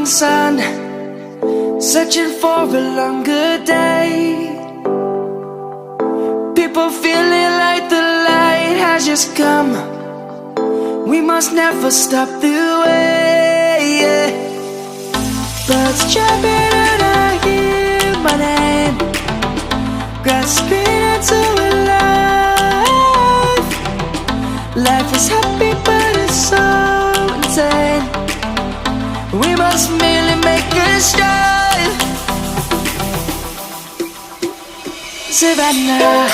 sun, searching for a longer day. People feeling like the light has just come. We must never stop the way, yeah. Birds chirping and I hear my name, grasping into a life. Life is happy but it's so insane. We must merely make a strive. Savannah,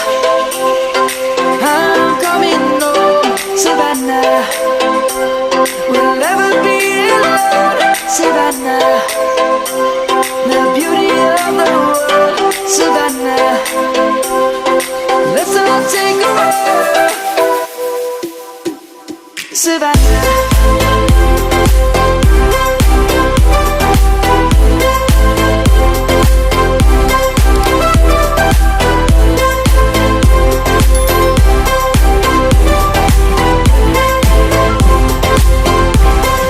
I'm coming home. Savannah, we'll never be alone. Savannah, the beauty of the world. Savannah, let's all take a walk. Savannah.